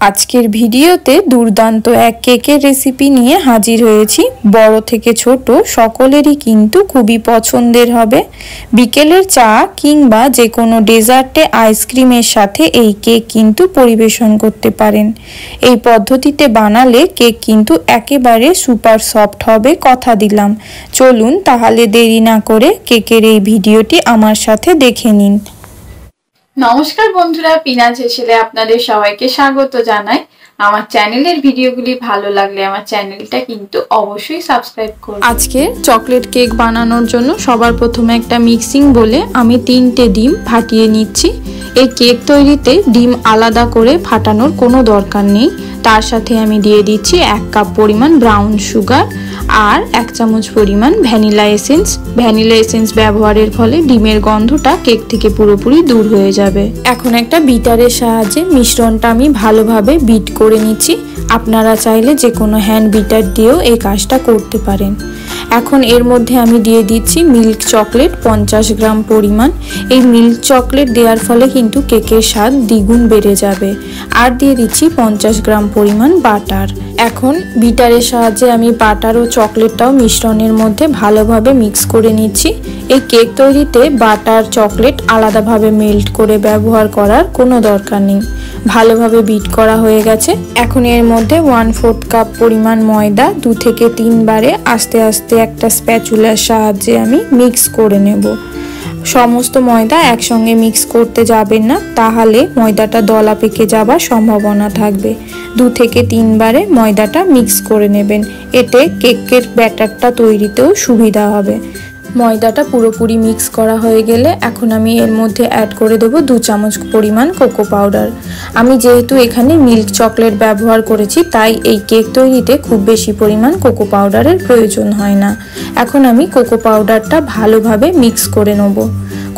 আজকের ভিডিওতে দুর্দান্ত এক কেকের রেসিপি নিয়ে হাজির হয়েছি। বড় থেকে ছোট সকলেরই কিন্তু খুবই পছন্দের হবে। বিকেলের চা কিংবা যে কোনো ডেজার্টে আইসক্রিমের সাথে এই কেক কিন্তু পরিবেশন করতে পারেন। এই পদ্ধতিতে বানালে কেক কিন্তু একেবারে সুপার সফট হবে, কথা দিলাম। চলুন তাহলে দেরি না করে কেকের এই ভিডিওটি আমার সাথে দেখে নিন। নমস্কার বন্ধুরা, পিনাজ হেসেলে আপনাদের সবাইকে স্বাগত জানাই। আমার চ্যানেলের ভিডিওগুলি ভালো লাগলে আমার চ্যানেলটা কিন্তু অবশ্যই সাবস্ক্রাইব করুন। আজকে চকলেট কেক বানানোর জন্য সবার প্রথমে একটা মিক্সিং বলে আমি 3টে ডিম ফাটিয়ে নিচ্ছি। এই কেক তৈরিতে ডিম আলাদা করে ফাটানোর কোনো দরকার নেই। তার সাথে আমি দিয়ে দিচ্ছি 1 কাপ পরিমাণ ব্রাউন সুগার আর 1 চামচ পরিমাণ ভ্যানিলা এসেন্স। ভ্যানিলা এসেন্স ব্যবহারের ফলে ডিমের গন্ধটা কেক থেকে পুরোপুরি দূর হয়ে যাবে। এখন একটা বিটারের সাহায্যে মিশ্রণটা আমি ভালোভাবে বিট করে নিচ্ছি। আপনারা চাইলে যে কোনো হ্যান্ড বিটার দিয়েও এই কাজটা করতে পারেন। এখন এর মধ্যে আমি দিয়ে দিচ্ছি মিল্ক চকলেট 50 গ্রাম পরিমাণ। এই মিল্ক চকলেট দেওয়ার ফলে কিন্তু কেকের স্বাদ দ্বিগুণ বেড়ে যাবে। আর দিয়ে দিচ্ছি 50 গ্রাম পরিমাণ বাটার। এখন বিটারের সাহায্যে আমি বাটার ও চকলেটটাও মিশ্রণের মধ্যে ভালোভাবে মিক্স করে নিচ্ছি। এই কেক তৈরিতে বাটার চকলেট আলাদাভাবে মেল্ট করে ব্যবহার করার কোনো দরকার নেই। ভালোভাবে বিট করা হয়ে গেছে। এখন এর মধ্যে 1/4 কাপ পরিমাণ ময়দা 2 থেকে 3 বারে আস্তে আস্তে একটা স্প্যাচুলার সাহায্যে আমি মিক্স করে নেব। সমস্ত ময়দা একসঙ্গে মিক্স করতে যাবেন না, তাহলে ময়দাটা দলা পেকে যাবার সম্ভাবনা থাকবে। 2 থেকে 3 বারে ময়দাটা মিক্স করে নেবেন, এতে কেকের ব্যাটারটা তৈরিতেও সুবিধা হবে। ময়দাটা পুরোপুরি মিক্স করা হয়ে গেলে এখন আমি এর মধ্যে অ্যাড করে দেব 2 চামচ পরিমাণ কোকো পাউডার। আমি যেহেতু এখানে মিল্ক চকলেট ব্যবহার করেছি, তাই এই কেক তৈরিতে খুব বেশি পরিমাণ কোকো পাউডারের প্রয়োজন হয় না। এখন আমি কোকো পাউডারটা ভালোভাবে মিক্স করে নেব।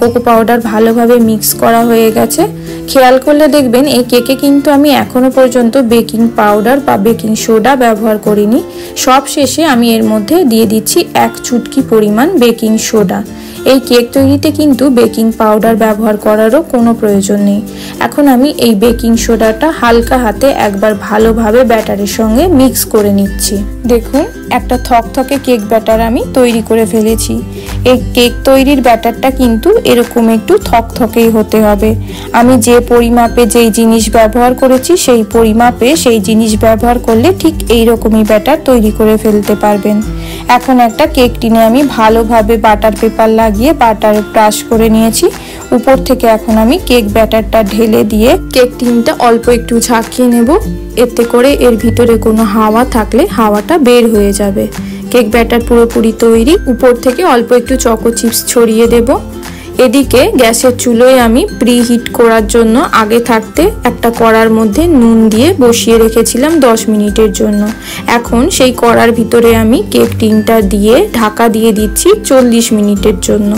কোকো পাউডার ভালোভাবে মিক্স করা হয়ে গেছে। খেয়াল করলে দেখবেন এই কেকে কিন্তু আমি এখনো পর্যন্ত বেকিং পাউডার বা বেকিং সোডা ব্যবহার করিনি। সব শেষে আমি এর মধ্যে দিয়ে দিচ্ছি 1 চুটকি পরিমাণ বেকিং সোডা। এই কেক তৈরিতে কিন্তু বেকিং পাউডার ব্যবহার করারও কোনো প্রয়োজন নেই। এখন আমি এই বেকিং সোডাটা হালকা হাতে একবার ভালোভাবে ব্যাটারের সঙ্গে মিক্স করে নিচ্ছি। দেখুন একটা থকথকে কেক ব্যাটার আমি তৈরি করে ফেলেছি। এই কেক তৈরির ব্যাটারটা কিন্তু এরকম একটু থকথকেই হতে হবে। আমি যে পরিমাপে যেই জিনিস ব্যবহার করেছি সেই পরিমাপে সেই জিনিস ব্যবহার করলে ঠিক এই রকমই ব্যাটার তৈরি করে ফেলতে পারবেন। এখন একটা কেক টিনে আমি ভালোভাবে বাটার পেপার লাগিয়ে বাটার ব্রাশ করে নিয়েছি। উপর থেকে এখন আমি কেক ব্যাটারটা ঢেলে দিয়ে কেক টিনটা অল্প একটু ঝাঁকিয়ে নেব। এতে করে এর ভিতরে কোনো হাওয়া থাকলে হাওয়াটা বের হয়ে যাবে। কেক ব্যাটার পুরোপুরি তৈরি। উপর থেকে অল্প একটু চকো চিপস ছড়িয়ে দেব। এদিকে গ্যাসের চুলোয় আমি প্রিহিট করার জন্য আগে থাকতে একটা কড়ার মধ্যে নুন দিয়ে বসিয়ে রেখেছিলাম 10 মিনিটের জন্য। এখন সেই কড়ার ভিতরে আমি কেক টিনটা দিয়ে ঢাকা দিয়ে দিচ্ছি 40 মিনিটের জন্য।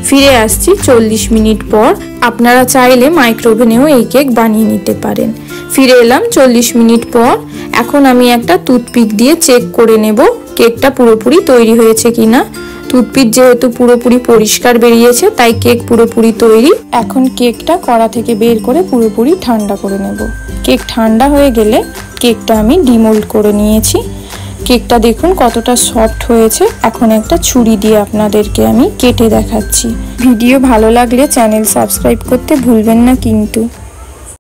ফিরে আসছি 40 মিনিট পর। আপনারা চাইলে মাইক্রোওভেনেও এই কেক বানিয়ে নিতে পারেন। ফিরে এলাম 40 মিনিট পর। এখন আমি একটা টুথপিক দিয়ে চেক করে নেব কেকটা পুরোপুরি তৈরি হয়েছে কিনা। টুথপিক যেহেতু পুরোপুরি পরিষ্কার বেরিয়েছে, তাই কেক পুরোপুরি তৈরি। এখন কেকটা কড়া থেকে বের করে পুরোপুরি ঠান্ডা করে নেব। কেক ঠান্ডা হয়ে গেলে কেকটা আমি ডিমোল্ড করে নিয়েছি। কেকটা দেখুন কতটা সফট হয়েছে। এখন একটা ছুরি দিয়ে আপনাদেরকে আমি কেটে দেখাচ্ছি। ভিডিও ভালো লাগলে চ্যানেল সাবস্ক্রাইব করতে ভুলবেন না কিন্তু।